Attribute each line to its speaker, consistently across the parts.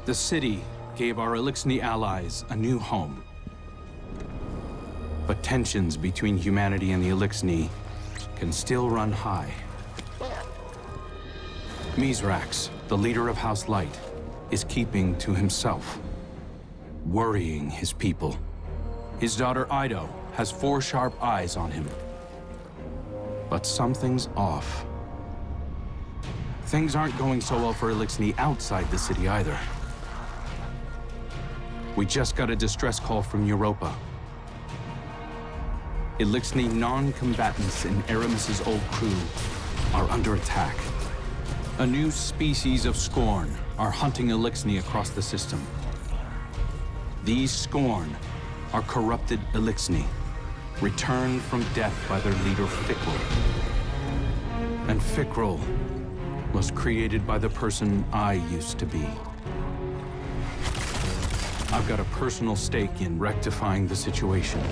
Speaker 1: The city gave our Elixni allies a new home. But tensions between humanity and the Elixni can still run high. Mithrax, the leader of House Light, is keeping to himself, worrying his people. His daughter Eido has 4 sharp eyes on him. But something's off. Things aren't going so well for Elixni outside the city either. We just got a distress call from Europa. Elixni non-combatants in Eramis's old crew are under attack. A new species of Scorn are hunting Elixni across the system. These Scorn are corrupted Elixni, returned from death by their leader Fikrul. And Fikrul was created by the person I used to be. I've got a personal stake in rectifying the situation.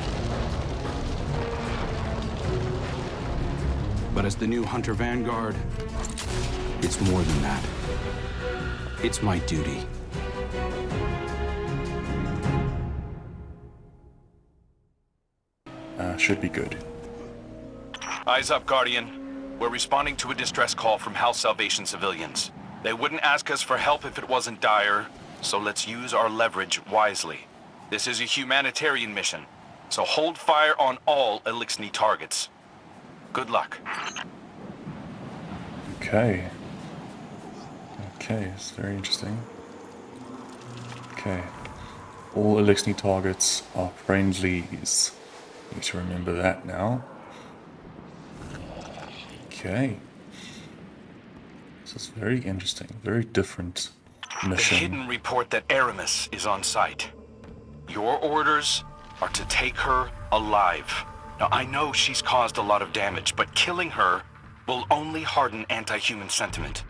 Speaker 1: But as the new Hunter Vanguard, it's more than that. It's my duty.
Speaker 2: Should be good.
Speaker 3: Eyes up, Guardian. We're responding to a distress call from House Salvation civilians. They wouldn't ask us for help if it wasn't dire, so let's use our leverage wisely. This is a humanitarian mission, so hold fire on all Elixni targets. Good luck.
Speaker 2: Okay. Okay, it's very interesting. Okay. All Elixni targets are friendlies. Need to remember that now. Okay. This is very interesting. Very different
Speaker 3: The
Speaker 2: mission.
Speaker 3: hidden report that Eramis is on site. Your orders are to take her alive. Now, I know she's caused a lot of damage, but killing her will only harden anti-human sentiment.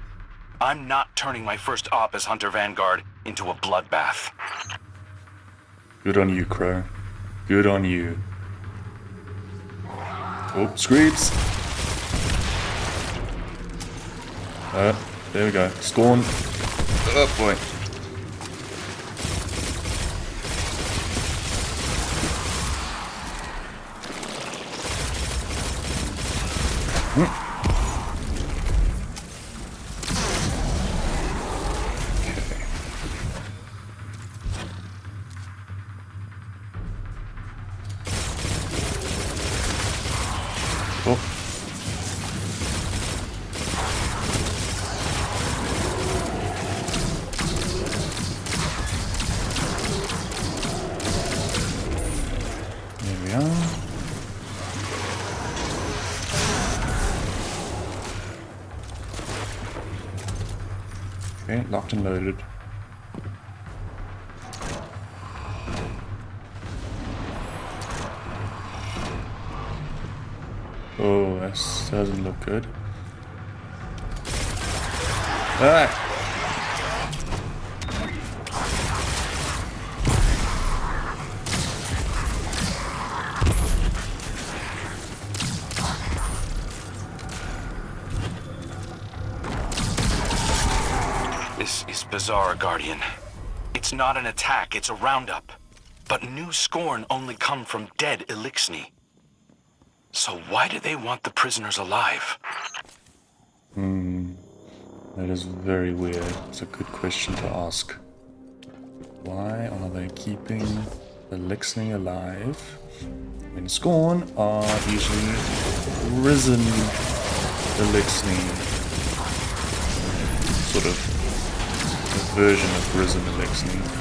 Speaker 3: I'm not turning my first op as Hunter Vanguard into a bloodbath.
Speaker 2: Good on you, Crow. Good on you. Oh, screams! There we go. Scorn. Oh boy. Okay, locked and loaded. Oh, this doesn't look good. Ah!
Speaker 3: This is bizarre, Guardian. It's not an attack, it's a roundup. But new Scorn only come from dead Elixni. So why do they want the prisoners alive?
Speaker 2: That is very weird. It's a good question to ask. Why are they keeping the Elixni alive when Scorn are usually risen Elixni? Sort of a version of risen Elixni.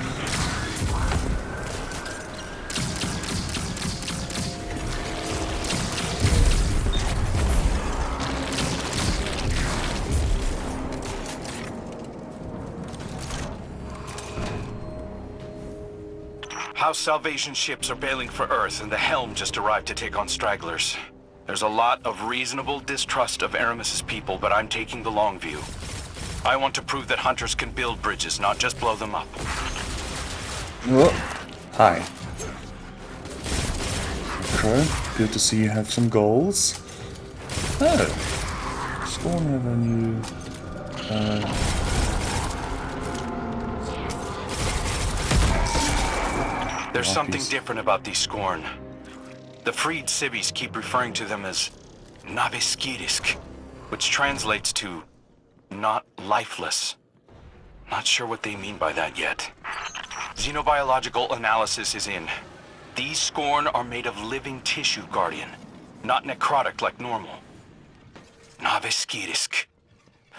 Speaker 3: House Salvation ships are bailing for Earth, and the H.E.L.M just arrived to take on stragglers. There's a lot of reasonable distrust of Eramis's people, but I'm taking the long view. I want to prove that hunters can build bridges, not just blow them up.
Speaker 2: Oh, hi. Okay, good to see you have some goals. Oh, Scorn have a new...
Speaker 3: There's
Speaker 2: Not
Speaker 3: something
Speaker 2: these-
Speaker 3: different about these Scorn. The freed civvies keep referring to them as Naviskirisk, which translates to not lifeless. Not sure what they mean by that yet. Xenobiological analysis is in. These Scorn are made of living tissue, Guardian. Not necrotic like normal. Naviskirisk.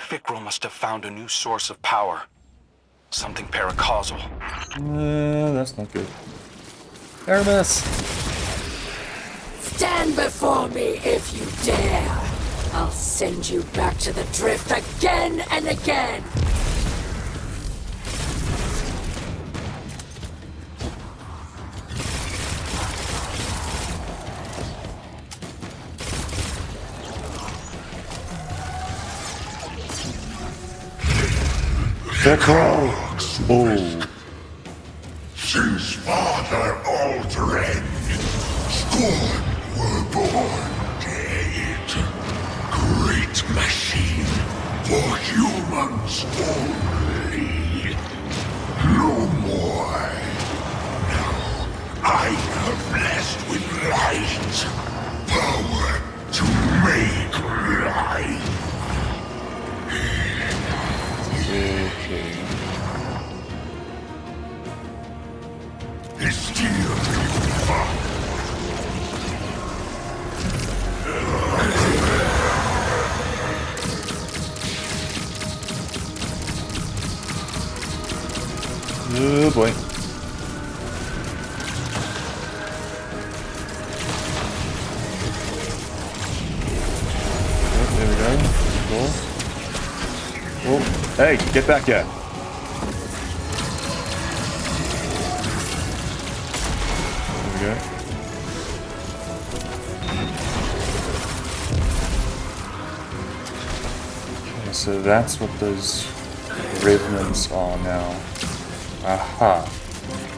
Speaker 3: Fikrul must have found a new source of power. Something paracausal.
Speaker 2: That's not good. Eramis!
Speaker 4: Stand before me if you dare. I'll send you back to the drift again and again.
Speaker 2: Fikrul! Oh.
Speaker 5: Since Father Aldred, Scorn were born dead. Great machine for humans only. No more. Now I am blessed with light. Power to make life.
Speaker 2: Okay.
Speaker 5: Is still fun.
Speaker 2: Oh boy. Oh, there we go. Cool. Oh, hey, get back here. There we go. Okay, so that's what those revenants are now. Aha.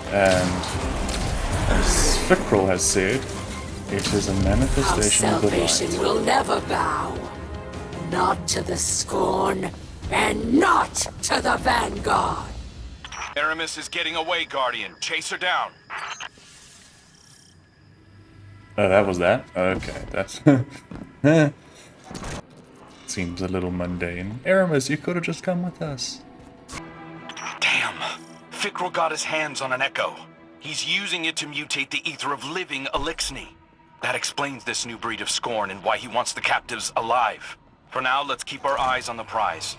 Speaker 2: And as Fikrul has said, it is a
Speaker 4: Our
Speaker 2: manifestation of the
Speaker 4: salvation
Speaker 2: light.
Speaker 4: will never bow. Not to the Scorn, and not to the Vanguard.
Speaker 3: Eramis is getting away, Guardian. Chase her down.
Speaker 2: Oh, that was that? Okay, that's... Seems a little mundane. Eramis, you could have just come with us.
Speaker 3: Damn. Fikrul got his hands on an echo. He's using it to mutate the ether of living Elixni. That explains this new breed of Scorn and why he wants the captives alive. For now, let's keep our eyes on the prize.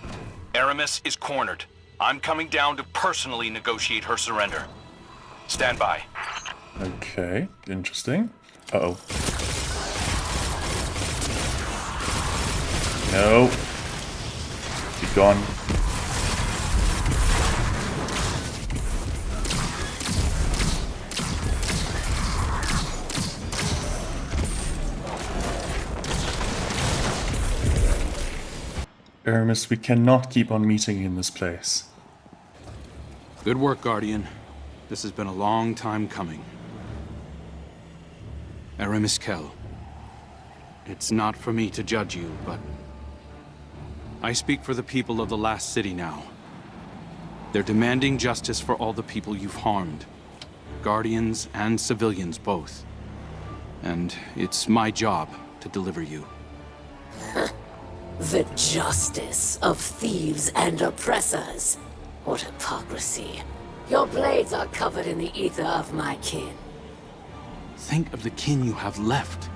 Speaker 3: Eramis is cornered. I'm coming down to personally negotiate her surrender. Stand by.
Speaker 2: Okay, interesting. Uh-oh. No. Be gone. Eramis, we cannot keep on meeting in this place.
Speaker 1: Good work, Guardian. This has been a long time coming. Eramis H.E.L.M. It's not for me to judge you, but I speak for the people of the last city now. They're demanding justice for all the people you've harmed. Guardians and civilians both. And it's my job to deliver you.
Speaker 4: The justice of thieves and oppressors. What hypocrisy. Your blades are covered in the ether of my kin.
Speaker 1: Think of the kin you have left.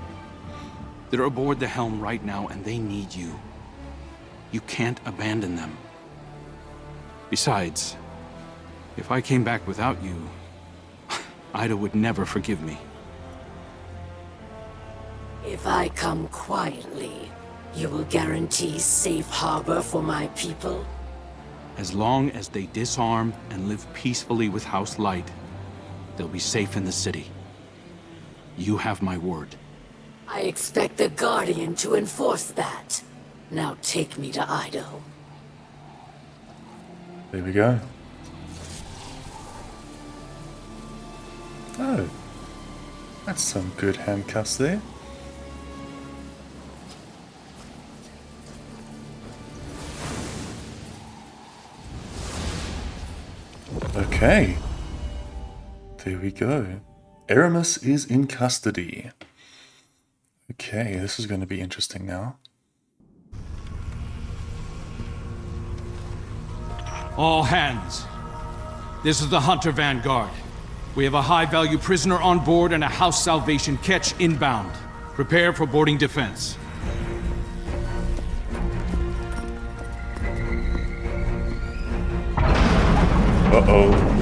Speaker 1: They're aboard the helm right now, and they need you. You can't abandon them. Besides, if I came back without you, Eido would never forgive me.
Speaker 4: If I come quietly, you will guarantee safe harbor for my people?
Speaker 1: As long as they disarm and live peacefully with House Light, they'll be safe in the city. You have my word.
Speaker 4: I expect the Guardian to enforce that. Now take me to Eido.
Speaker 2: There we go. Oh. That's some good handcuffs there. Okay. There we go. Eramis is in custody. Okay, this is going to be interesting now.
Speaker 1: All hands. This is the Hunter Vanguard. We have a high-value prisoner on board and a house salvation catch inbound. Prepare for boarding defense.
Speaker 2: Uh-oh.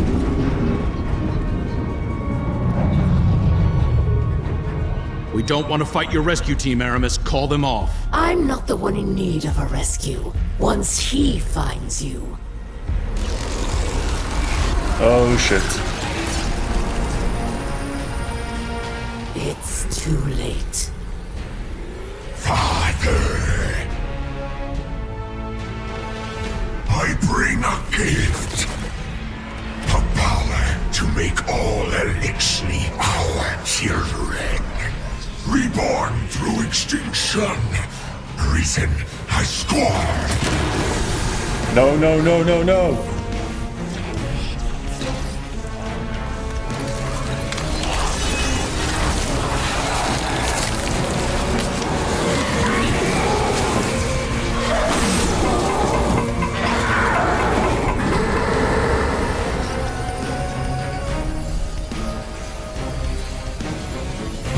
Speaker 1: We don't want to fight your rescue team, Eramis. Call them off.
Speaker 4: I'm not the one in need of a rescue. Once he finds you.
Speaker 2: Oh, shit.
Speaker 4: It's too late.
Speaker 5: Father, I bring a gift. The power to make all Elixni our children. Reborn through extinction. Risen as Scorn.
Speaker 2: No, no, no, no, no.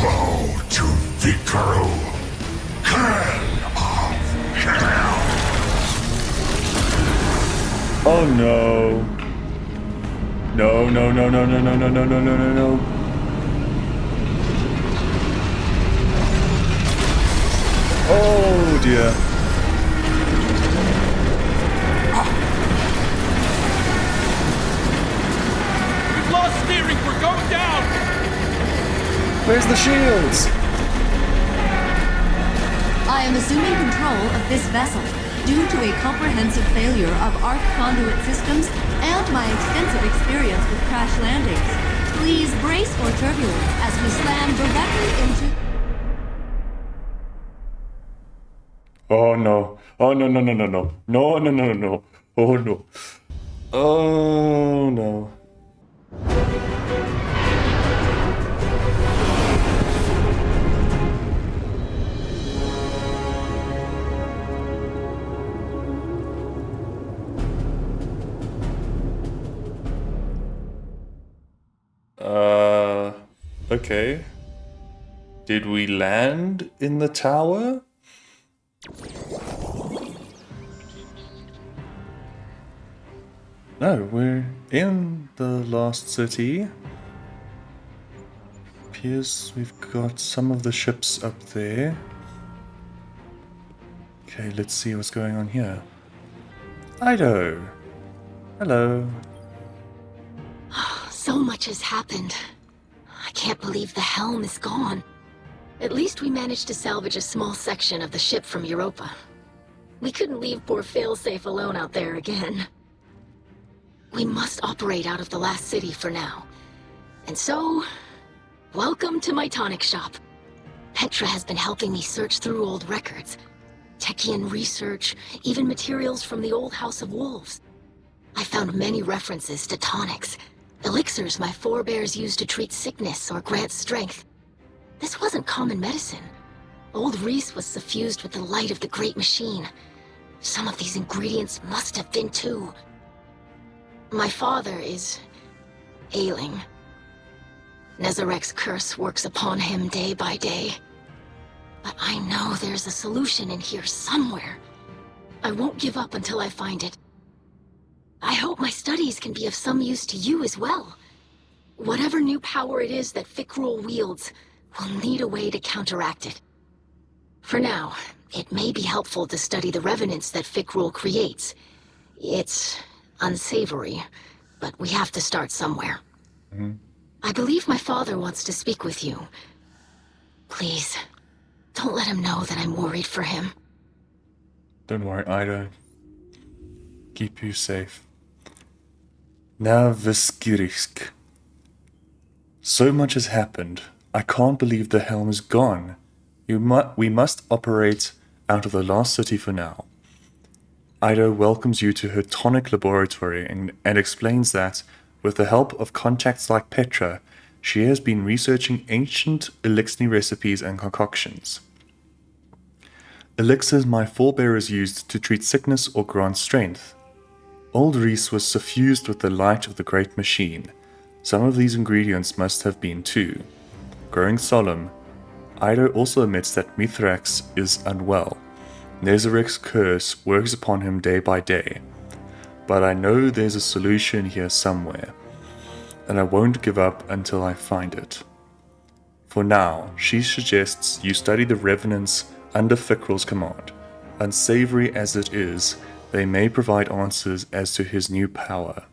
Speaker 5: Bow to Fikrul, King of H.E.L.M.
Speaker 2: Oh no. No, no, no, no, no, no, no, no, no, no, no, no. Oh dear.
Speaker 1: We've lost steering. We're going down.
Speaker 2: Where's the shields?
Speaker 6: I am assuming control of this vessel due to a comprehensive failure of arc conduit systems and my extensive experience with crash landings. Please brace for turbulence as we slam directly into...
Speaker 2: Oh no. Oh no, no, no, no, no. No, no, no, no, no. Oh no. Oh no. Okay. Did we land in the tower? No, we're in the lost city. Appears we've got some of the ships up there. Okay, let's see what's going on here. Eido! Hello.
Speaker 7: So much has happened. I can't believe the H.E.L.M is gone. At least we managed to salvage a small section of the ship from Europa. We couldn't leave poor Failsafe alone out there again. We must operate out of the last city for now. And so, welcome to my tonic shop. Petra has been helping me search through old records. Techian research, even materials from the old House of Wolves. I found many references to tonics, elixirs my forebears used to treat sickness or grant strength. This wasn't common medicine. Old Reese was suffused with the light of the Great Machine. Some of these ingredients must have been too. My father is ailing. Nezarek's curse works upon him day by day. But I know there's a solution in here somewhere. I won't give up until I find it. I hope my studies can be of some use to you as well. Whatever new power it is that Fikrul wields, we'll need a way to counteract it. For now, it may be helpful to study the revenants that Fikrul creates. It's unsavory, but we have to start somewhere. I believe my father wants to speak with you. Please, don't let him know that I'm worried for him.
Speaker 2: Don't worry, Eido. Keep you safe. Naviskirisk. So much has happened. I can't believe the H.E.L.M is gone. We must operate out of the last city for now. Eido welcomes you to her tonic laboratory and explains that With the help of contacts like Petra, she has been researching ancient elixir recipes and concoctions. Elixirs my forebears used to treat sickness or grant strength. Old Reese was suffused with the light of the great machine. Some of these ingredients must have been too. Growing solemn, Eido also admits that Mithrax is unwell. Nezaric's curse works upon him day by day. But I know there's a solution here somewhere, and I won't give up until I find it. For now, she suggests you study the Revenants under Fikrul's command. Unsavory as it is, they may provide answers as to his new power.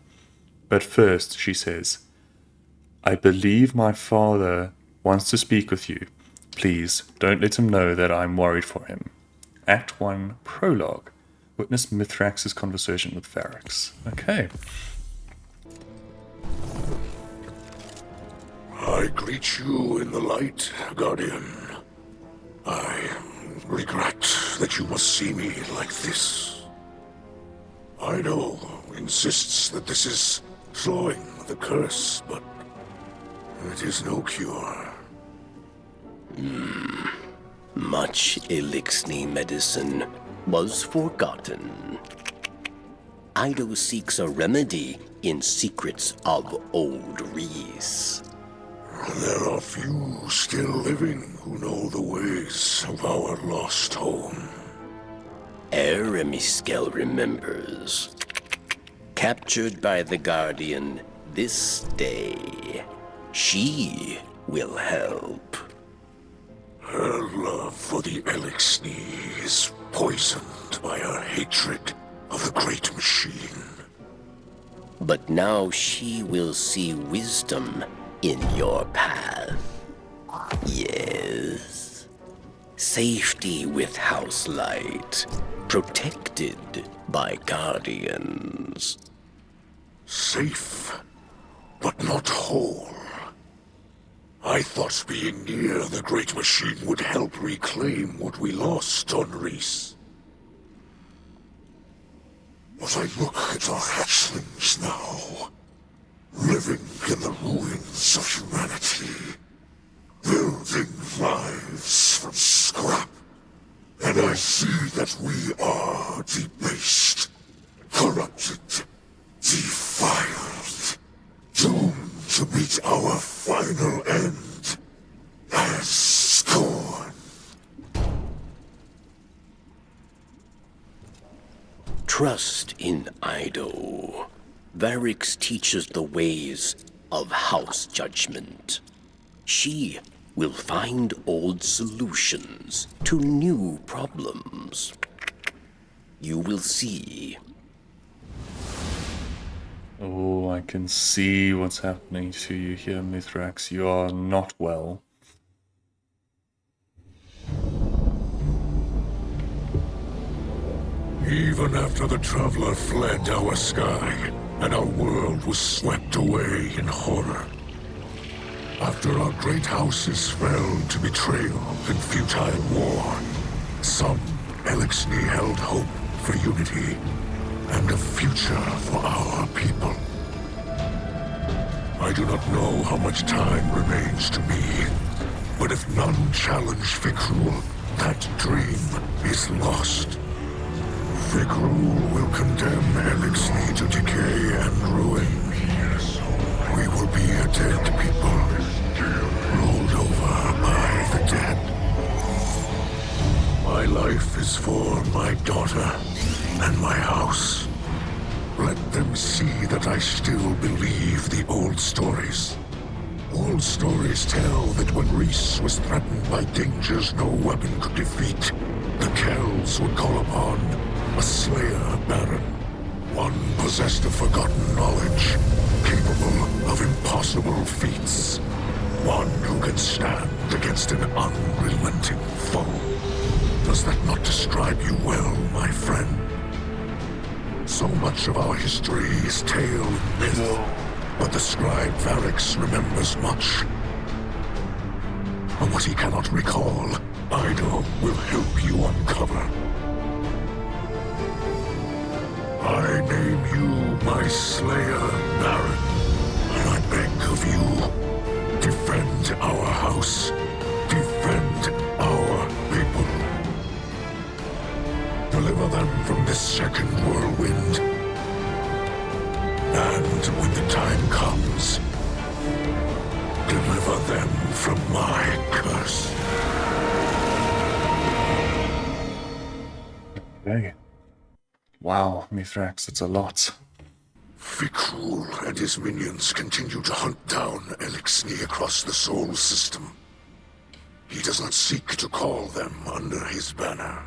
Speaker 2: But first, she says, I believe my father wants to speak with you. Please, don't let him know that I'm worried for him. Act 1, Prologue. Witness Mithrax's conversation with Feryx. Okay.
Speaker 5: I greet you in the light, Guardian. I regret that you must see me like this. Eido insists that this is slowing the curse, but it is no cure.
Speaker 8: Much elixir medicine was forgotten. Eido seeks a remedy in secrets of old Reese.
Speaker 5: There are few still living who know the ways of our lost home.
Speaker 8: Eramis remembers. Captured by the Guardian this day, she will help.
Speaker 5: Her love for the elixir is poisoned by her hatred of the great machine.
Speaker 8: But now she will see wisdom in your path. Yes. Safety with house light, protected by guardians.
Speaker 5: Safe, but not whole. I thought being near the great machine would help reclaim what we lost on Reese. But I look at our hatchlings now, living in the ruins of humanity, building lives from scrap, and I see that we are debased, corrupted, defiled, doomed to meet our final end as Scorn.
Speaker 8: Trust in Eido. Feryx teaches the ways of house judgment. She will find old solutions to new problems. You will see.
Speaker 2: Oh, I can see what's happening to you here, Mithrax. You are not well.
Speaker 5: Even after the Traveler fled our sky, and our world was swept away in horror. After our great houses fell to betrayal and futile war, some elixir held hope for unity and a future for our people. I do not know how much time remains to me, but if none challenge Fikrul, that dream is lost. Fikrul will condemn elixir to decay and ruin. We will be a dead people, rolled over by the dead. My life is for my daughter and my house. Let them see that I still believe the old stories. Old stories tell that when Reese was threatened by dangers no weapon could defeat, the Kells would call upon a Slayer Baron, one possessed of forgotten knowledge, capable of impossible feats, one who can stand against an unrelenting foe. Does that not describe you well, my friend? So much of our history is tale and myth, but the scribe Feryx remembers much. And what he cannot recall, Eido will help you uncover. I name you my Slayer Baron. from my curse.
Speaker 2: Okay. Wow, Mithrax, that's a lot.
Speaker 5: Fikrul and his minions continue to hunt down Elixni across the Soul System. He does not seek to call them under his banner.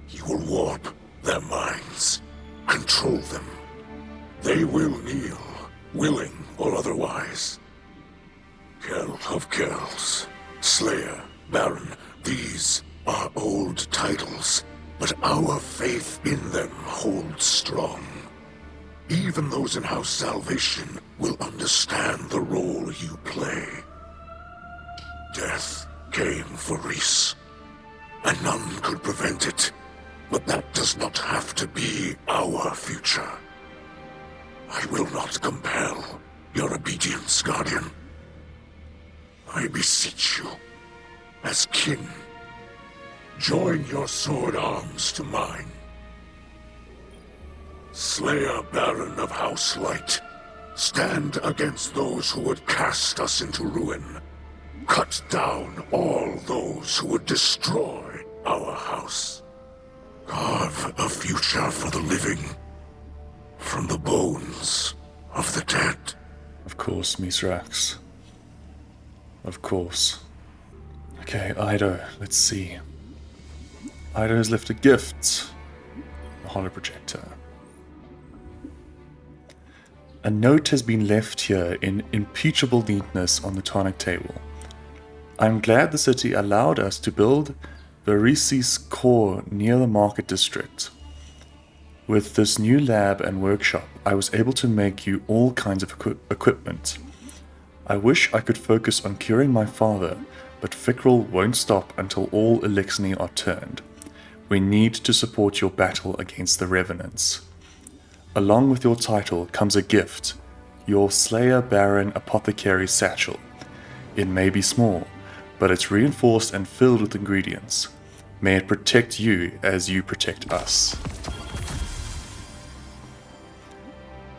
Speaker 5: He will warp their minds, control them. They will kneel, willing or otherwise. Kell of Kells, Slayer, Baron, these are old titles, but our faith in them holds strong. Even those in House Salvation will understand the role you play. Death came for Reese, and none could prevent it, but that does not have to be our future. I will not compel your obedience, Guardian. I beseech you, as kin, join your sword arms to mine. Slayer Baron of House Light, stand against those who would cast us into ruin. Cut down all those who would destroy our house. Carve a future for the living from the bones of the dead.
Speaker 2: Of course, Mithrax. Of course. Okay, Eido, let's see. Eido has left a gift. A holoprojector. A note has been left here in impeachable neatness on the tonic table. I'm glad the city allowed us to build Verisi's core near the market district. With this new lab and workshop, I was able to make you all kinds of equipment. I wish I could focus on curing my father, but Fikrul won't stop until all Elixni are turned. We need to support your battle against the Revenants. Along with your title comes a gift, your Slayer Baron Apothecary Satchel. It may be small, but it's reinforced and filled with ingredients. May it protect you as you protect us.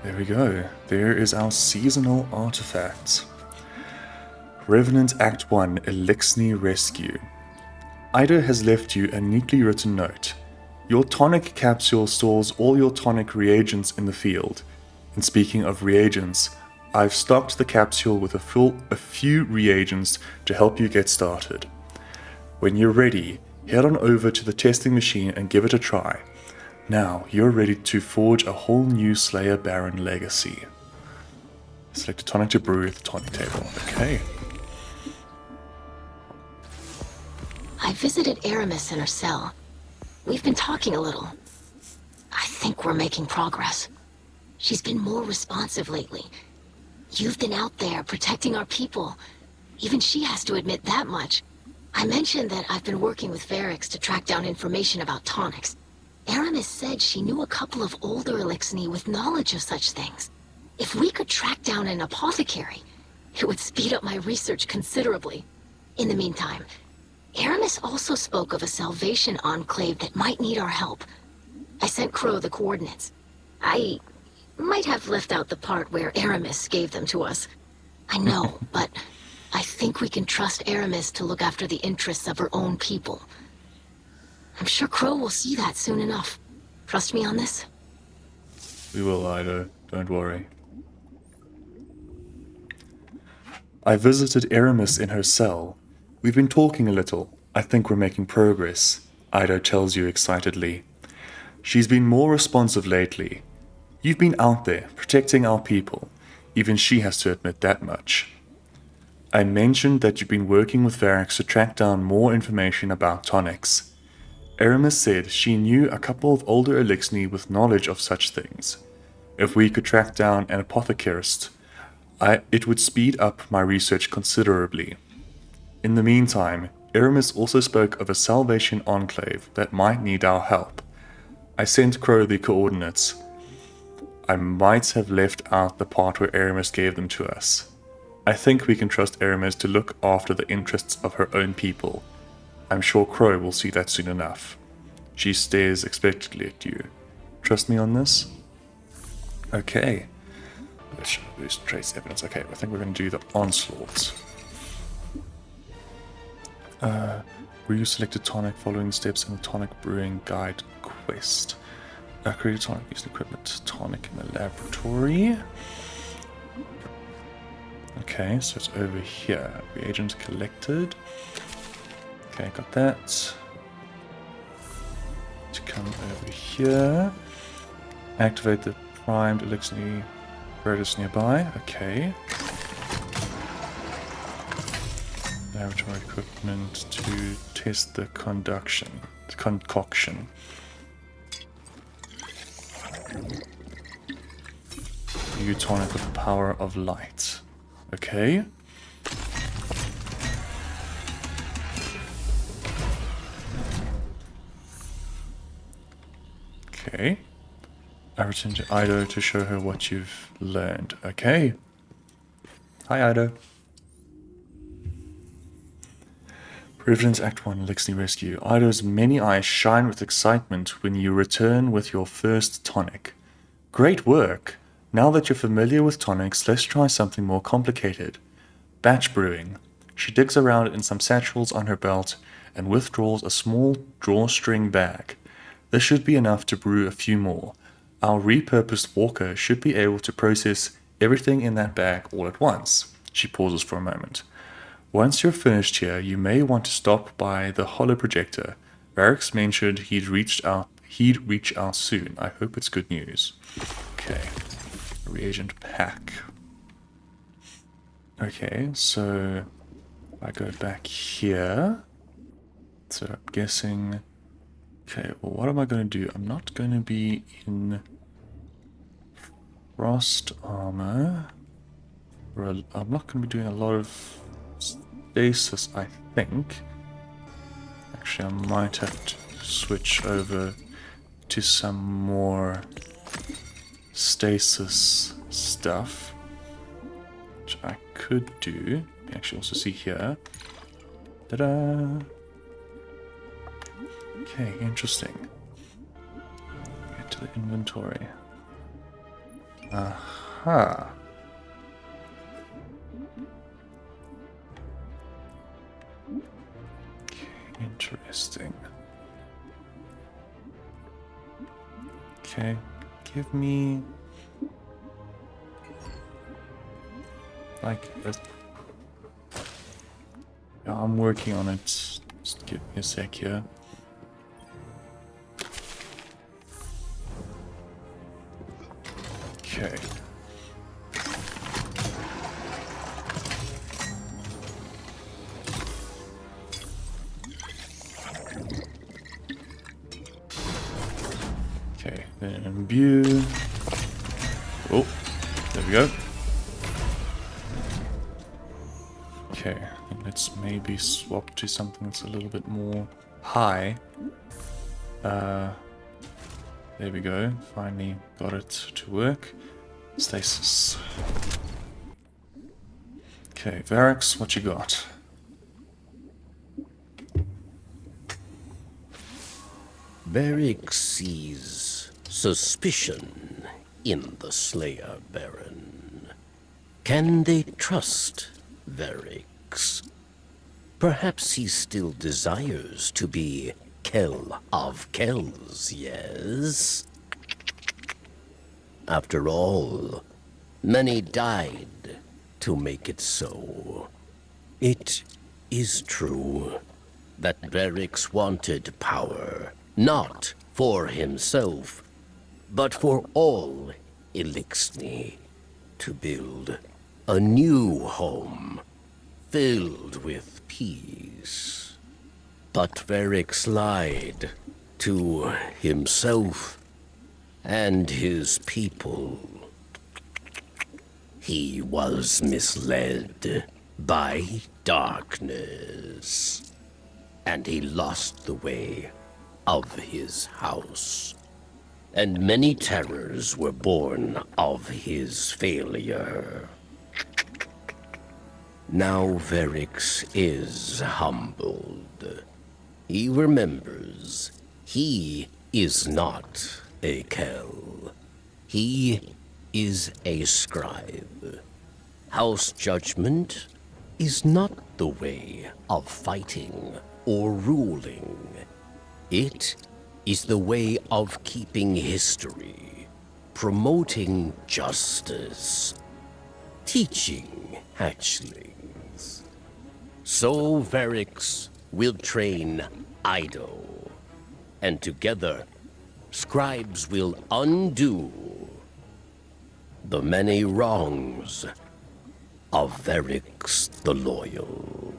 Speaker 2: There we go. There is our seasonal artifact. Revenant Act 1 Elixni Rescue. Eido has left you a neatly written note. Your tonic capsule stores all your tonic reagents in the field. And speaking of reagents, I've stocked the capsule with a few reagents to help you get started. When you're ready, head on over to the testing machine and give it a try. Now, you're ready to forge a whole new Slayer Baron legacy. Select a tonic to brew at the tonic table. Okay.
Speaker 7: I visited Eramis in her cell. We've been talking a little. I think we're making progress. She's been more responsive lately. You've been out there protecting our people. Even she has to admit that much. I mentioned that I've been working with Mithrax to track down information about Tonics. Eramis said she knew a couple of older Elixni with knowledge of such things. If we could track down an apothecary, it would speed up my research considerably. In the meantime, Eramis also spoke of a Salvation Enclave that might need our help. I sent Crow the coordinates. I might have left out the part where Eramis gave them to us. I know, but I think we can trust Eramis to look after the interests of her own people. I'm sure Crow will see that soon enough. Trust me on this?
Speaker 2: We will, Eido. Don't worry. I visited Eramis in her cell. We've been talking a little. I think we're making progress, Eido tells you excitedly. She's been more responsive lately. You've been out there, protecting our people. Even she has to admit that much. I mentioned that you've been working with Mithrax to track down more information about Tonics. Eramis said she knew a couple of older Elixni with knowledge of such things. If we could track down an apothecarist, it would speed up my research considerably. In the meantime, Eramis also spoke of a Salvation Enclave that might need our help. I sent Crow the coordinates. I might have left out the part where Eramis gave them to us. I think we can trust Eramis to look after the interests of her own people. I'm sure Crow will see that soon enough. She stares expectantly at you. Trust me on this? Okay. Let's trace evidence. Okay, I think we're going to do the Onslaught. Brew your selected tonic following the steps in the tonic brewing guide quest. Create a tonic using equipment. Tonic in the laboratory. Okay, so it's over here. Reagent collected. Okay, got that. To come over here. Activate the primed elixir apparatus nearby. Okay. Laboratory equipment to test the concoction. New tonic with the power of light. Okay. Okay. I return to Eido to show her what you've learned. Okay. Hi, Eido. Revenant Act 1 Elixir Rescue. Eido's many eyes shine with excitement when you return with your first tonic. Great work! Now that you're familiar with tonics, let's try something more complicated. Batch brewing. She digs around in some satchels on her belt and withdraws a small drawstring bag. This should be enough to brew a few more. Our repurposed walker should be able to process everything in that bag all at once. She pauses for a moment. Once you're finished here, you may want to stop by the holoprojector. Varix mentioned he'd reach out soon. I hope it's good news. Okay. Reagent pack. Okay, so I go back here. So I'm guessing... Okay, well, what am I going to do? I'm not going to be in frost armor. I'm not going to be doing a lot of stasis, I think. Actually, I might have to switch over to some more stasis stuff, which I could do. You can actually also see here. Ta-da! Okay, interesting. Get to the inventory. Aha! Interesting. Okay, give me like a... Yeah, I'm working on it. Just give me a sec here. Okay. Okay, then imbue. Oh, there we go. Okay, and let's maybe swap to something that's a little bit more high. There we go. Finally got it to work. Stasis. Okay, Varix, what you got?
Speaker 8: Varix sees suspicion in the Slayer Baron. Can they trust Varix? Perhaps he still desires to be Kell of Kells, yes? After all, many died to make it so. It is true that Varix wanted power, not for himself, but for all Elixni, to build a new home filled with peace. But Varix lied to himself and his people. He was misled by darkness, and he lost the way of his house. And many terrors were born of his failure. Now Varix is humbled. He remembers he is not a Kell. He is a scribe. House judgment is not the way of fighting or ruling. It is the way of keeping history, promoting justice, teaching hatchlings. So Varix will train Eido, and together, scribes will undo the many wrongs of Varix the Loyal.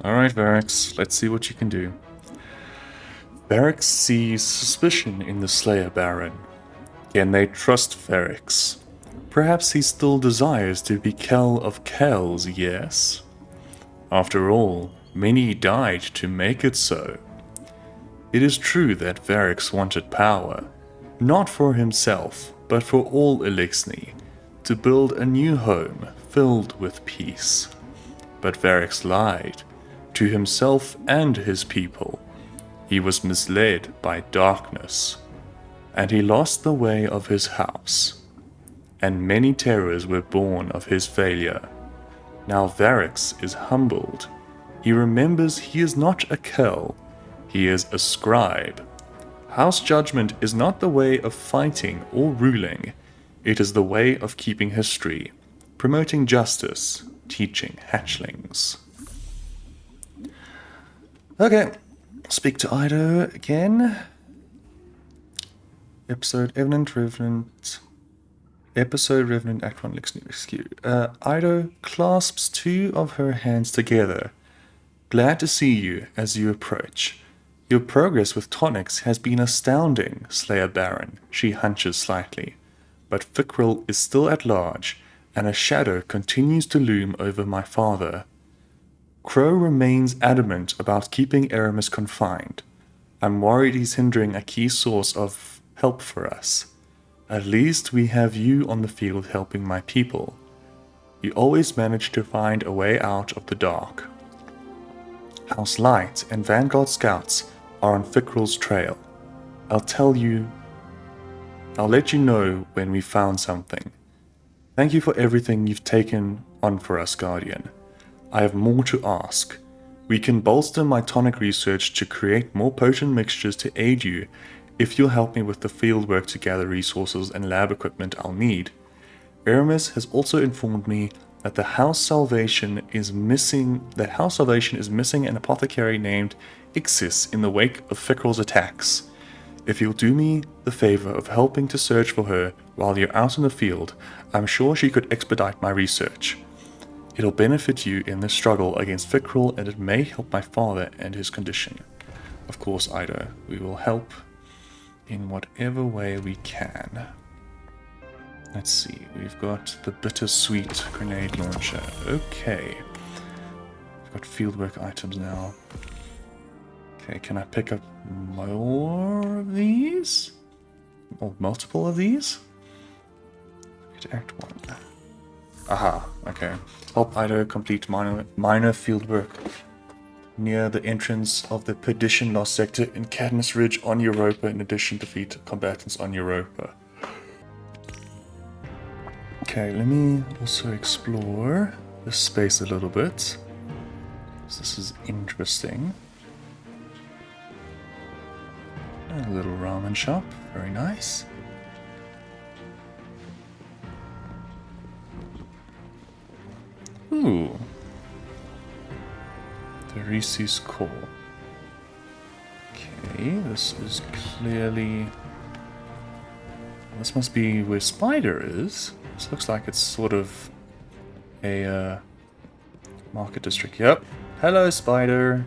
Speaker 2: Alright, Varix, let's see what you can do. Varix sees suspicion in the Slayer Baron. Can they trust Varix? Perhaps he still desires to be Kell of Kells, yes? After all, many died to make it so. It is true that Varix wanted power, not for himself, but for all Eliksni, to build a new home filled with peace. But Varix lied, to himself and his people. He was misled by darkness, and he lost the way of his house. And many terrors were born of his failure. Now Varix is humbled. He remembers he is not a Kell, he is a scribe. House judgment is not the way of fighting or ruling, it is the way of keeping history, promoting justice, teaching hatchlings. Okay, speak to Eido again. Episode Revenant Act 1 Rescue. Eido clasps two of her hands together. Glad to see you as you approach. Your progress with Tonics has been astounding, Slayer Baron. She hunches slightly. But Fikrul is still at large, and a shadow continues to loom over my father. Crow remains adamant about keeping Eramis confined. I'm worried he's hindering a key source of help for us. At least we have you on the field helping my people. You always manage to find a way out of the dark. House Light and Vanguard Scouts are on Fikrul's trail. I'll let you know when we found something. Thank you for everything you've taken on for us, Guardian. I have more to ask. We can bolster my tonic research to create more potent mixtures to aid you if you'll help me with the fieldwork to gather resources and lab equipment I'll need. Eramis has also informed me that House Salvation is missing an apothecary named Ixis in the wake of Fikrul's attacks. If you'll do me the favor of helping to search for her while you're out in the field, I'm sure she could expedite my research. It'll benefit you in the struggle against Fikrul, and it may help my father and his condition. Of course, Eido, we will help in whatever way we can. Let's see, we've got the bittersweet grenade launcher. Okay. We've got fieldwork items now. Okay, can I pick up more of these? Or multiple of these? Act 1. Aha, okay. Help Eido complete minor fieldwork near the entrance of the Perdition Lost Sector in Cadmus Ridge on Europa, in addition defeat combatants on Europa. Okay, let me also explore this space a little bit, because this is interesting. A little ramen shop, very nice. Ooh. The Reese's Core. Okay, this is clearly... This must be where Spider is. This looks like it's sort of a market district. Yep. Hello, Spider.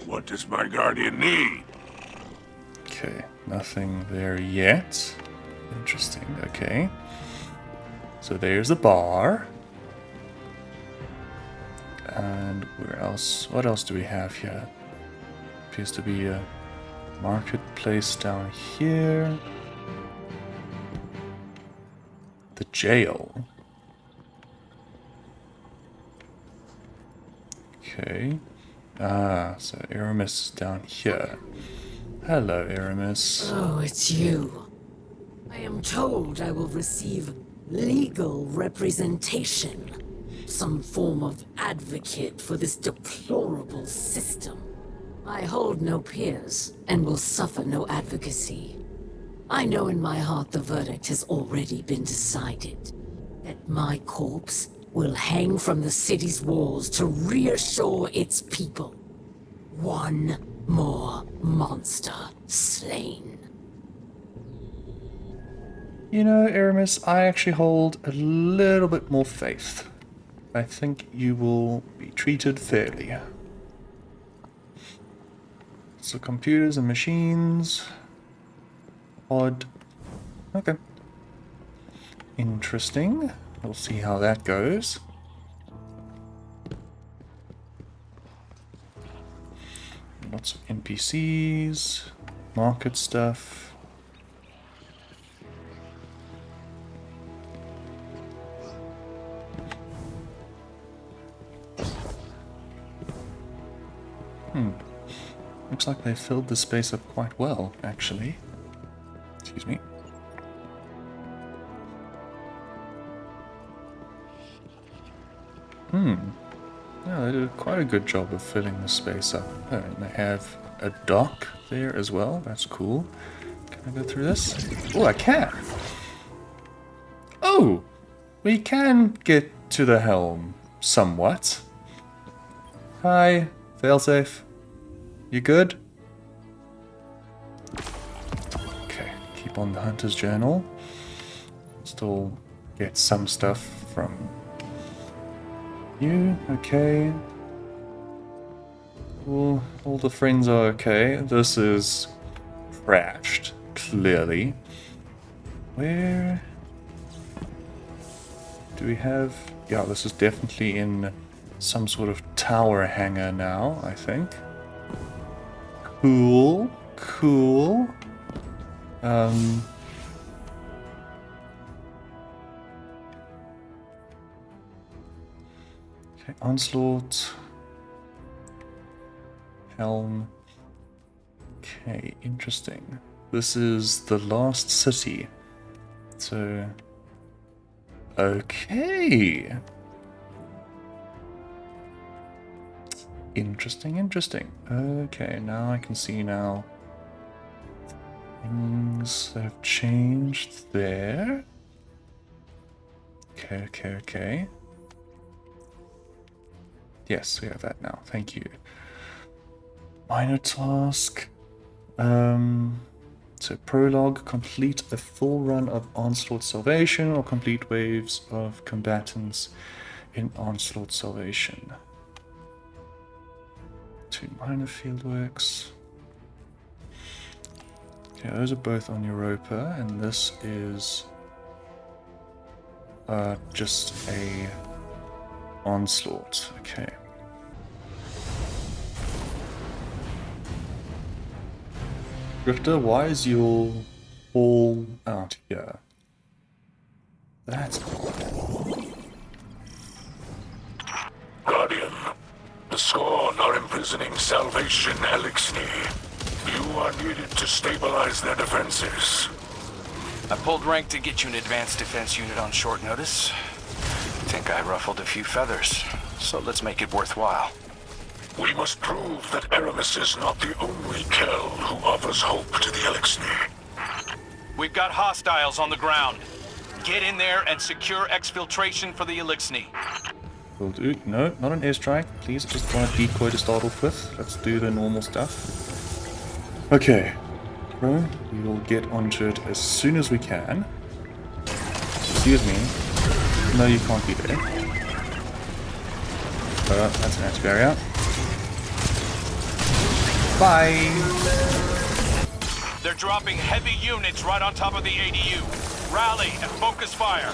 Speaker 5: What does my guardian need?
Speaker 2: Okay, nothing there yet. Interesting, okay. So there's a bar. And where else? What else do we have here? Appears to be a marketplace down here. The jail. Okay. Ah, so Eramis is down here. Hello, Eramis.
Speaker 4: Oh, it's you. I am told I will receive legal representation. Some form of advocate for this deplorable system. I hold no peers, and will suffer no advocacy. I know in my heart the verdict has already been decided. That my corpse will hang from the city's walls to reassure its people. One more monster slain.
Speaker 2: You know, Eramis, I actually hold a little bit more faith. I think you will be treated fairly. So computers and machines. Odd. Okay. Interesting. We'll see how that goes. Lots of NPCs, market stuff. Looks like they filled the space up quite well, actually. Excuse me. Yeah, they did quite a good job of filling the space up. Oh, and they have a dock there as well. That's cool. Can I go through this? Oh, I can! Oh! We can get to the helm, somewhat. Hi, failsafe. You good? Okay, keep on the hunter's journal. Still get some stuff from you. Okay. Well, all the friends are okay. This is crashed, clearly. Where do we have? Yeah, this is definitely in some sort of tower hangar now, I think. Cool, cool. Okay, Onslaught. H.E.L.M. Okay, interesting. This is the last city. So... okay. Interesting, interesting. Okay, now I can see now. Things have changed there. Okay. Yes, we have that now. Thank you. Minor task. So Prologue Complete a full run of Onslaught Salvation or complete waves of combatants in Onslaught Salvation. 2 minor Fieldworks. Okay, those are both on Europa, and this is just a Onslaught. Okay. Drifter, why is your all out here? That's
Speaker 5: Guardian, the Scorn are imprisoning Salvation Elixni. You are needed to stabilize their defenses.
Speaker 3: I pulled rank to get you an advanced defense unit on short notice. Think I ruffled a few feathers, so let's make it worthwhile.
Speaker 5: We must prove that Eramis is not the only H.E.L.M who offers hope to the Elixni.
Speaker 3: We've got hostiles on the ground. Get in there and secure exfiltration for the Elixni.
Speaker 2: will do. No, not an airstrike. Please, just want a decoy to start off with. Let's do the normal stuff. Okay. Bro, we will get onto it as soon as we can. Excuse me. No, you can't be there. That's an anti-barrier. Bye!
Speaker 3: They're dropping heavy units right on top of the ADU. Rally and focus fire.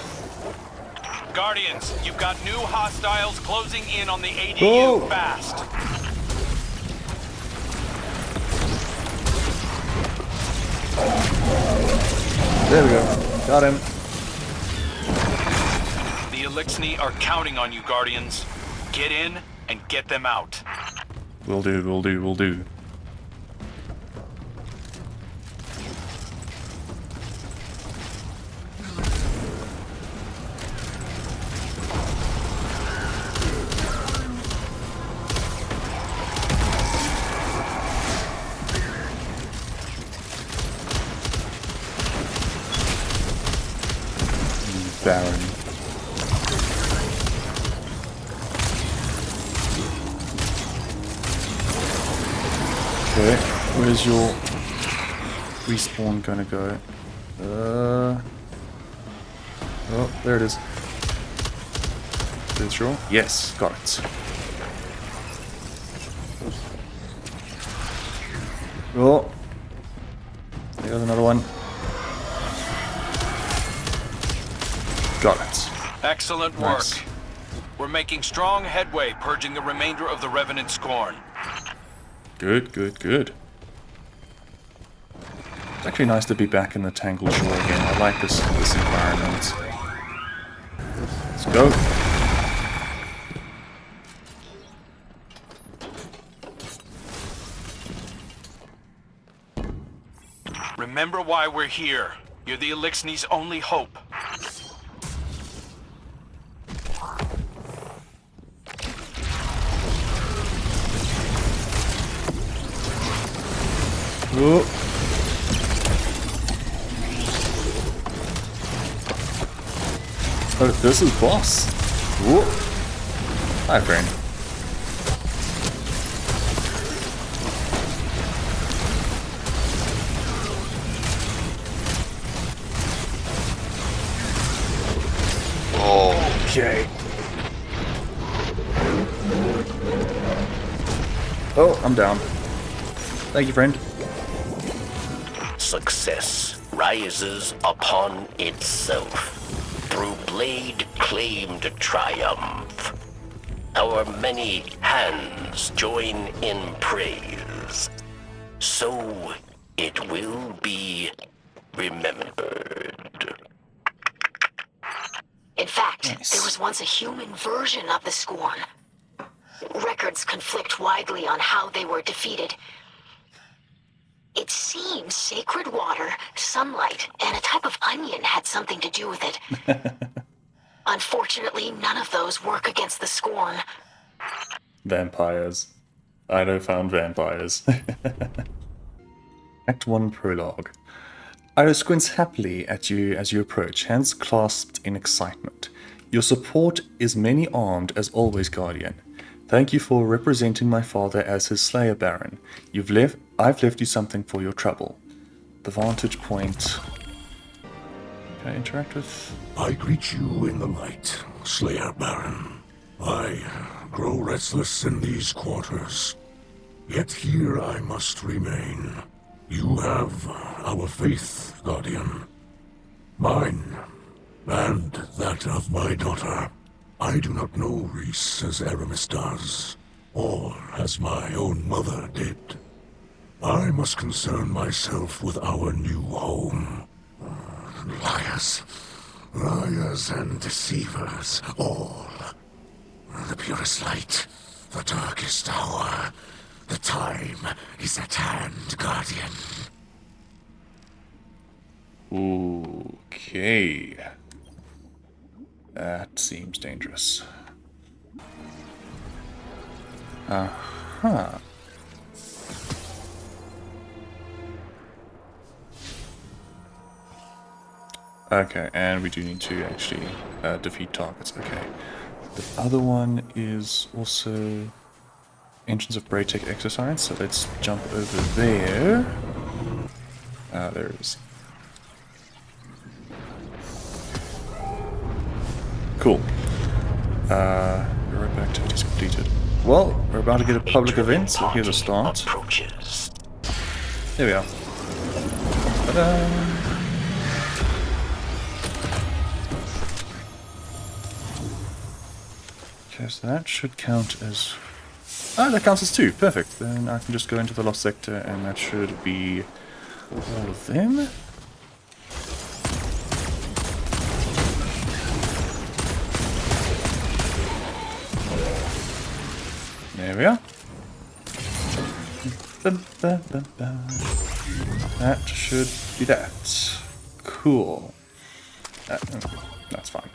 Speaker 3: Guardians, you've got new hostiles closing in on the ADU fast.
Speaker 2: There we go. Got him.
Speaker 3: The Elixni are counting on you, Guardians. Get in and get them out.
Speaker 2: Will do, will do, will do. Baron. Okay, where's your respawn gonna go? Oh, there it is. Is it sure? Yes, got it. Oh, there's another one. Got it.
Speaker 3: Excellent work.
Speaker 2: Nice.
Speaker 3: We're making strong headway purging the remainder of the Revenant Scorn.
Speaker 2: Good, good, good. It's actually nice to be back in the Tangled Shore again. I like this environment. Let's go.
Speaker 3: Remember why we're here. You're the Elixni's only hope.
Speaker 2: Oh. Oh, this is boss. Whoa. Hi, friend. Okay. Oh, I'm down. Thank you, friend.
Speaker 8: Success rises upon itself through blade-claimed triumph. Our many hands join in praise, so it will be remembered.
Speaker 7: In fact,
Speaker 2: Nice.
Speaker 7: there was once a human version of the Scorn. Records conflict widely on how they were defeated. It seems sacred water, sunlight, and a type of onion had something to do with it. Unfortunately, none of those work against the Scorn.
Speaker 2: Vampires. Eido found vampires. Act 1 Prologue. Eido squints happily at you as you approach, hands clasped in excitement. Your support is many-armed as always, Guardian. Thank you for representing my father as his Slayer Baron. I've left you something for your trouble. The vantage point. Can I interact with?
Speaker 5: I greet you in the light, Slayer Baron. I grow restless in these quarters. Yet here I must remain. You have our faith, Guardian. Mine, and that of my daughter. I do not know Reese as Eramis does, or as my own mother did. I must concern myself with our new home. Liars. Liars and deceivers, all. The purest light, the darkest hour. The time is at hand, Guardian.
Speaker 2: Okay. That seems dangerous. Uh-huh. Okay, and we do need to actually defeat targets. Okay. The other one is also Entrance of Braytech exercise, so let's jump over there. There it is. Cool. Europa activities completed. Well, we're about to get a public event, so here's a start.
Speaker 8: Approaches.
Speaker 2: There we are. Ta-da! Okay, so that should count as... Ah, that counts as 2. Perfect. Then I can just go into the Lost Sector, and that should be all of them. There we are. That should be that. Cool. That's fine.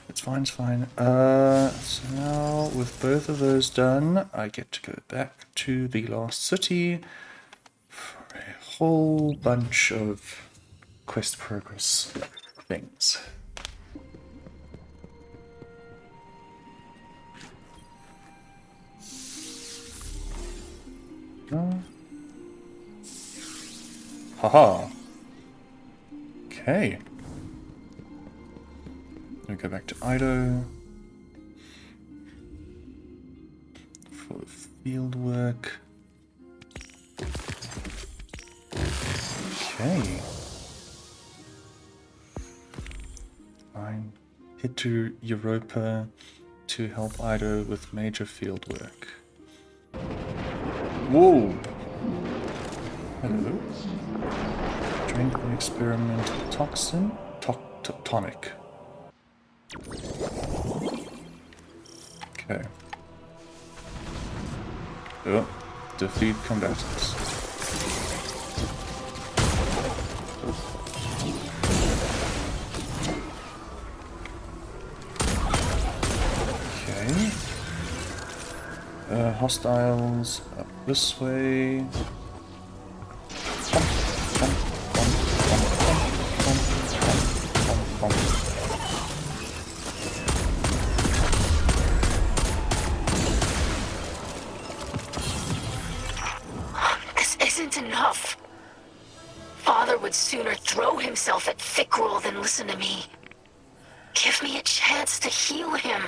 Speaker 2: It's fine, it's fine. So now, with both of those done, I get to go back to the last city for a whole bunch of quest progress things. Haha. Okay. We go back to Eido for the field work. Okay. Fine. Head to Europa to help Eido with major field work. Whoa! Hello. Drink the experimental toxin. Tonic. Okay. Oh, defeat combatants. Okay. Hostiles up this way.
Speaker 7: This isn't enough. Father would sooner throw himself at Fikrul than listen to me. Give me a chance to heal him.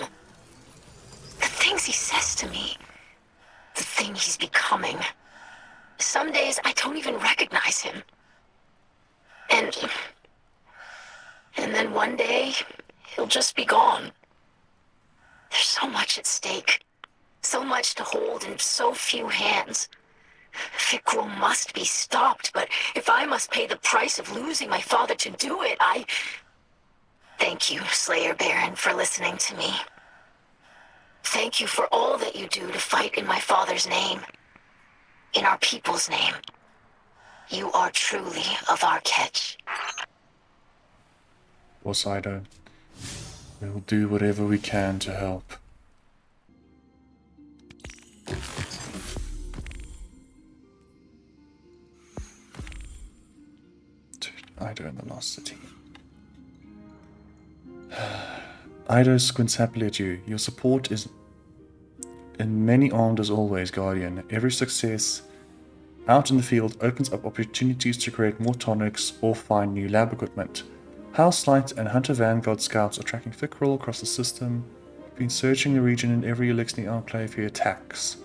Speaker 7: The things he says to me. The thing he's becoming. Some days I don't even recognize him. And then one day, he'll just be gone. There's so much at stake. So much to hold in so few hands. Fikrul must be stopped, but if I must pay the price of losing my father to do it, Thank you, Slayer Baron, for listening to me. Thank you for all that you do to fight in my father's name. In our people's name. You are truly of our catch.
Speaker 2: Boss Eido, we will do whatever we can to help. Eido in the lost city. Eido squints happily at you. Your support is in many armed as always, Guardian. Every success out in the field opens up opportunities to create more tonics or find new lab equipment. House Light and Hunter Vanguard scouts are tracking Fikrul across the system. We've been searching the region and every Elixni enclave for attacks.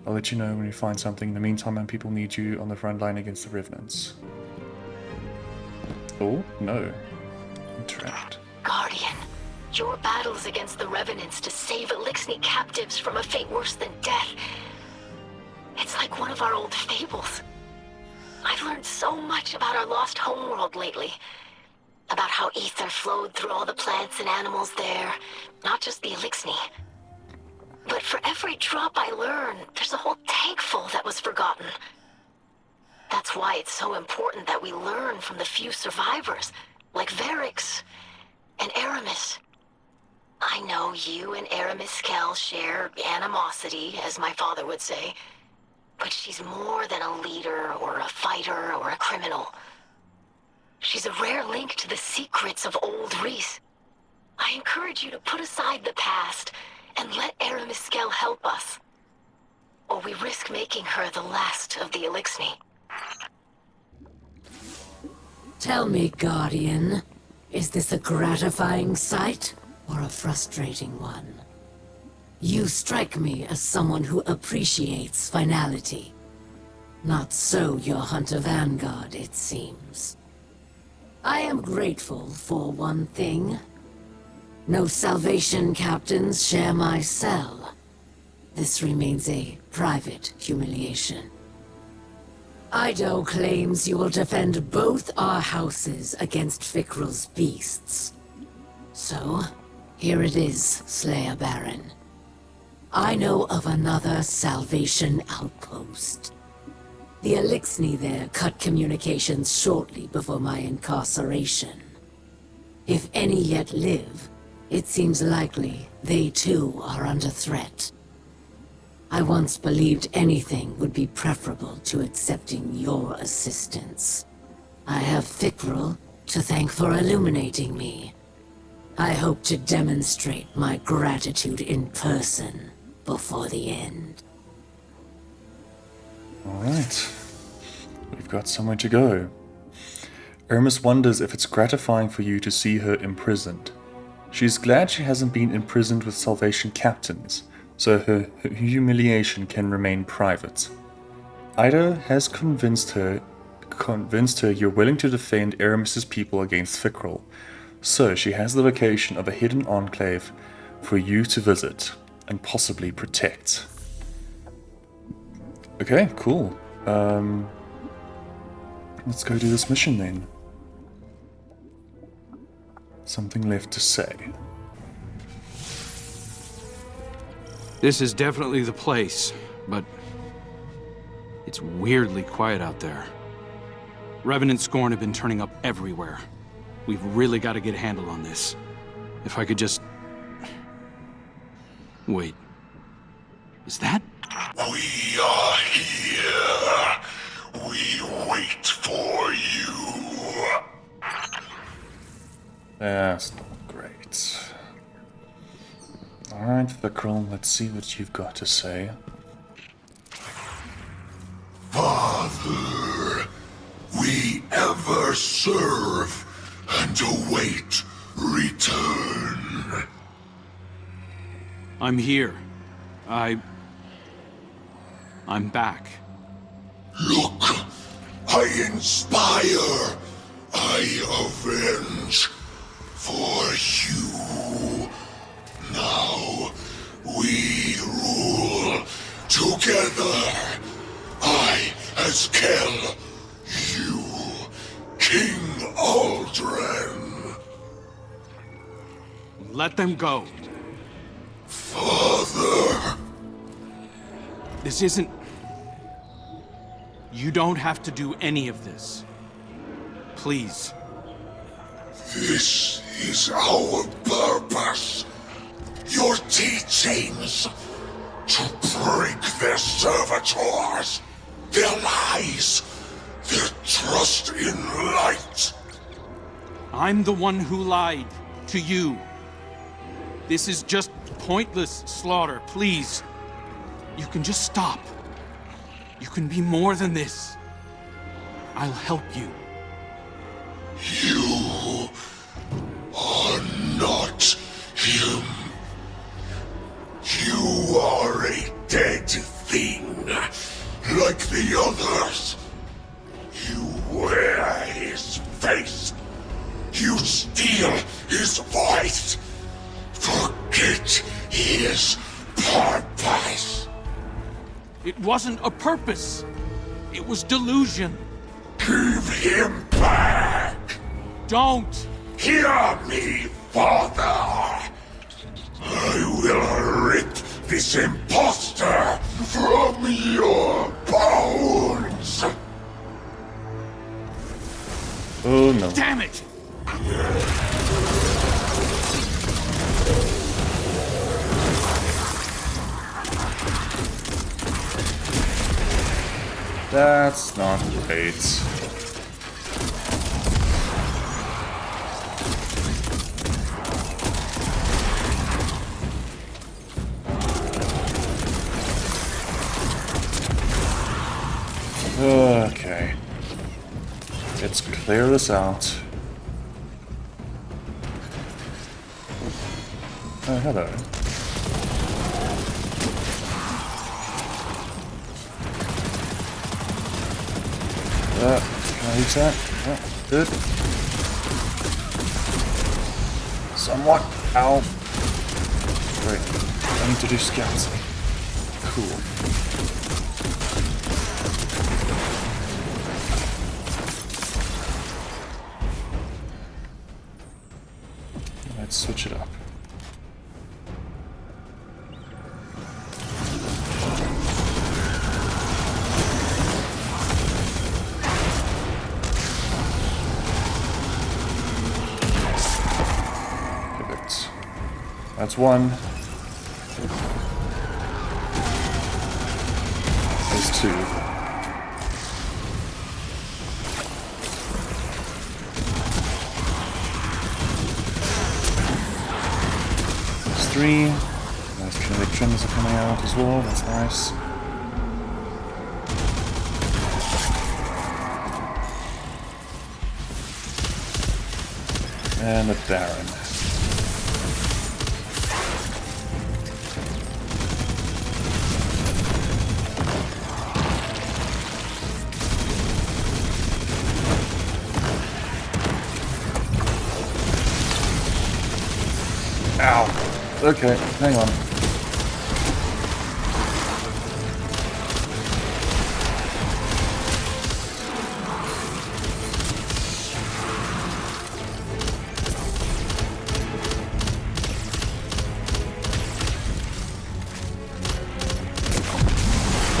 Speaker 2: I'll let you know when we find something. In the meantime, and people need you on the front line against the Revenants. Oh, no. Interact.
Speaker 7: Guardian, your battles against the Revenants to save Elixni captives from a fate worse than death. It's like one of our old fables. I've learned so much about our lost homeworld lately. About how ether flowed through all the plants and animals there, not just the Elixni. But for every drop I learn, there's a whole tank full that was forgotten. That's why it's so important that we learn from the few survivors, like Varix and Eramis. I know you and Eramis Visit share animosity, as my father would say, but she's more than a leader or a fighter or a criminal. She's a rare link to the secrets of old Reese. I encourage you to put aside the past and let Eramis Visit help us, or we risk making her the last of the Elixni.
Speaker 4: Tell me, Guardian, is this a gratifying sight or a frustrating one? You strike me as someone who appreciates finality. Not so your Hunter Vanguard, it seems. I am grateful for one thing. No Salvation captains share my cell. This remains a private humiliation. Eido claims you will defend both our houses against Fikrul's beasts. So, here it is, Slayer Baron. I know of another Salvation outpost. The Elixni there cut communications shortly before my incarceration. If any yet live, it seems likely they too are under threat. I once believed anything would be preferable to accepting your assistance. I have Fikrul to thank for illuminating me. I hope to demonstrate my gratitude in person before the end.
Speaker 2: Alright. We've got somewhere to go. Eramis wonders if it's gratifying for you to see her imprisoned. She's glad she hasn't been imprisoned with Salvation captains, so her humiliation can remain private. Eido has convinced her you're willing to defend Eramis's people against Fikrul, so she has the location of a hidden enclave for you to visit and possibly protect. Okay, cool. Let's go do this mission then. Something left to say.
Speaker 1: This is definitely the place, but it's weirdly quiet out there. Revenant Scorn have been turning up everywhere. We've really got to get a handle on this. If I could just... Wait. Is that?
Speaker 5: We are here. We wait for you.
Speaker 2: That's not great. Alright, Fikrul, let's see what you've got to say.
Speaker 5: Father, we ever serve and await return.
Speaker 1: I'm here. I'm back.
Speaker 5: Look, I inspire, I avenge for you. Now we rule together. I as H.E.L.M, you King Aldren.
Speaker 1: Let them go.
Speaker 5: Father.
Speaker 1: This isn't... You don't have to do any of this. Please.
Speaker 5: This is our purpose. Your teachings. To break their servitors. Their lies. Their trust in light.
Speaker 1: I'm the one who lied to you. This is just pointless slaughter, please. You can just stop. You can be more than this. I'll help you.
Speaker 5: You are not him. You are a dead thing, like the others. You wear his face. You steal his voice. Forget his purpose.
Speaker 1: It wasn't a purpose. It was delusion.
Speaker 5: Give him back.
Speaker 1: Don't!
Speaker 5: Hear me, Father. I will rip this imposter from your bones.
Speaker 2: Oh no.
Speaker 1: Damn it!
Speaker 2: That's not great. Okay. Let's clear this out. Oh, hello. Can I use that? Yeah, good. Somewhat. Ow. Great. I need to do scouts. Cool. Let's switch it up. That's one. There's two. There's three. Nice kinetic trims are coming out as well. That's nice. And a Darren. Ow. Okay, hang on.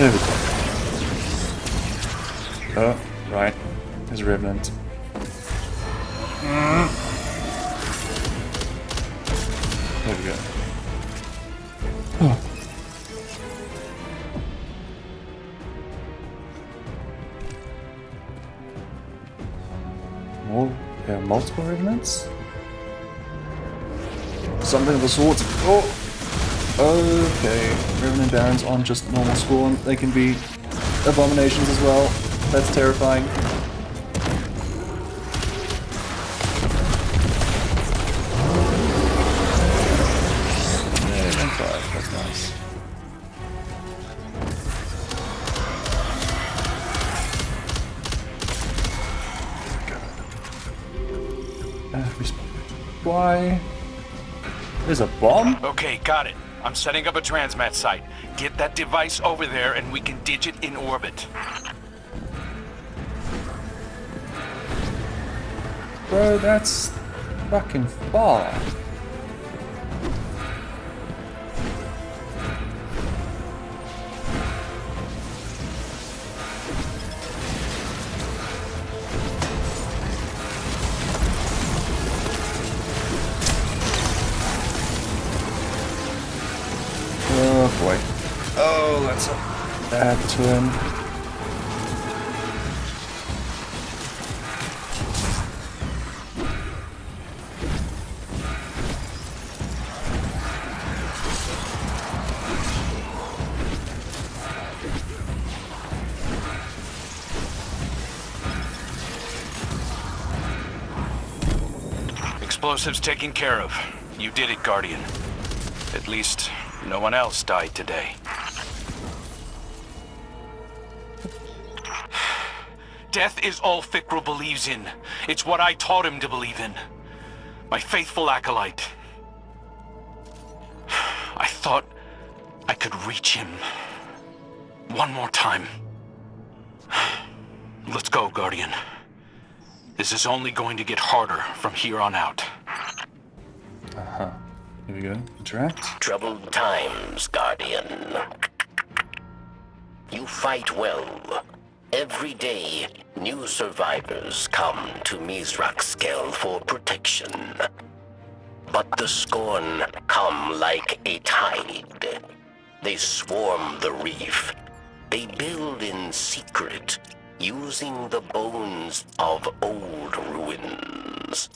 Speaker 2: There we go. Oh, right. There's Revenant. There we go. Oh. Multiple Revenants? Something of the sort. Oh! Okay, Revenant Darrens aren't just normal Scorn, they can be abominations as well. That's terrifying. Yeah, 1-5, that's nice. Why? There's a bomb?
Speaker 3: Okay, got it. I'm setting up a transmat site. Get that device over there and we can ditch it in orbit.
Speaker 2: Bro, that's fucking far. Oh boy. Oh, that's a bad turn.
Speaker 3: Explosives taken care of. You did it, Guardian. At least, no one else died today. Death is all Fikrul believes in. It's what I taught him to believe in. My faithful acolyte. I thought I could reach him. One more time. Let's go, Guardian. This is only going to get harder from here on out.
Speaker 2: Uh-huh. Here we go. Interact.
Speaker 8: Troubled times, Guardian. You fight well. Every day, new survivors come to Mithrax for protection. But the Scorn come like a tide. They swarm the reef. They build in secret, using the bones of old ruins.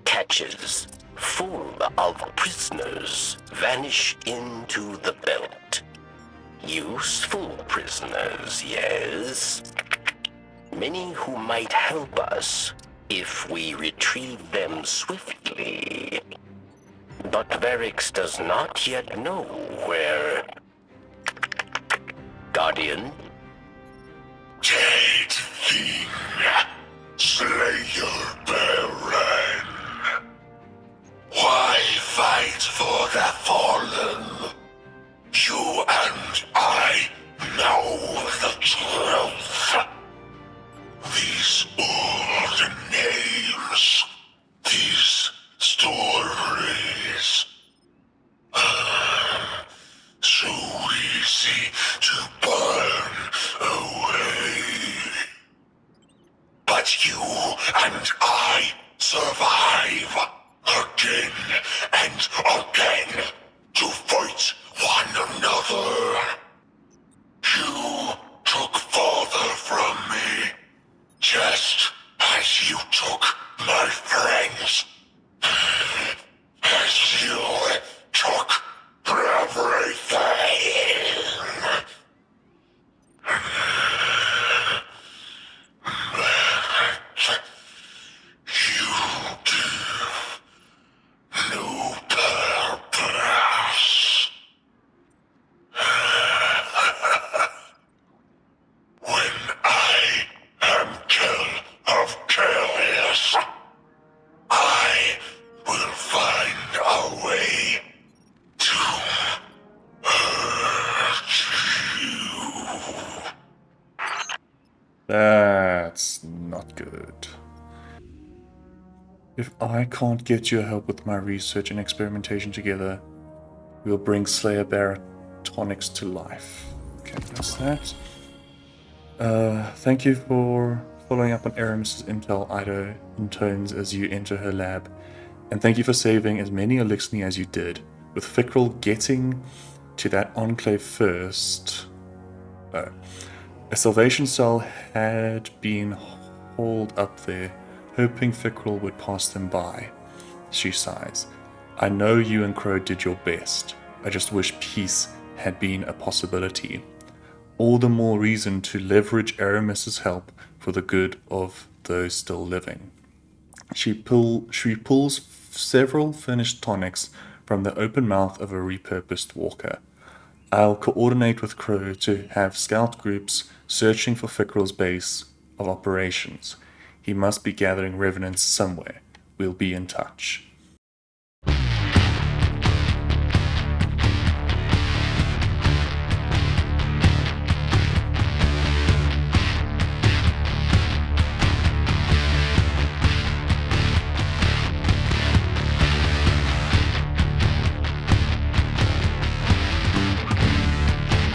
Speaker 8: Catches full of prisoners vanish into the belt. Useful prisoners, yes. Many who might help us if we retrieve them swiftly. But Varix does not yet know where... Guardian?
Speaker 5: Jade Thing, Slayer Baron. Why fight for the fallen? You and I know the truth. These old names, these stories. So easy to burn away. But you and I survive again and again to fight one another. You took father from me, just as you took my friends. As you took everything. You do.
Speaker 2: That's not good. If I can't get your help with my research and experimentation together, we'll bring Slayer Bearer Tonics to life. Okay, that's that. Thank you for following up on Eramis' intel, Eido intones as you enter her lab. And thank you for saving as many Elixni as you did. With Fikrul getting to that enclave first... a salvation cell had been hauled up there, hoping Fikrul would pass them by. She sighs. I know you and Crow did your best. I just wish peace had been a possibility. All the more reason to leverage Eramis' help for the good of those still living. She pulls several finished tonics from the open mouth of a repurposed walker. I'll coordinate with Crow to have scout groups searching for Fikrul's base of operations. He must be gathering revenants somewhere. We'll be in touch.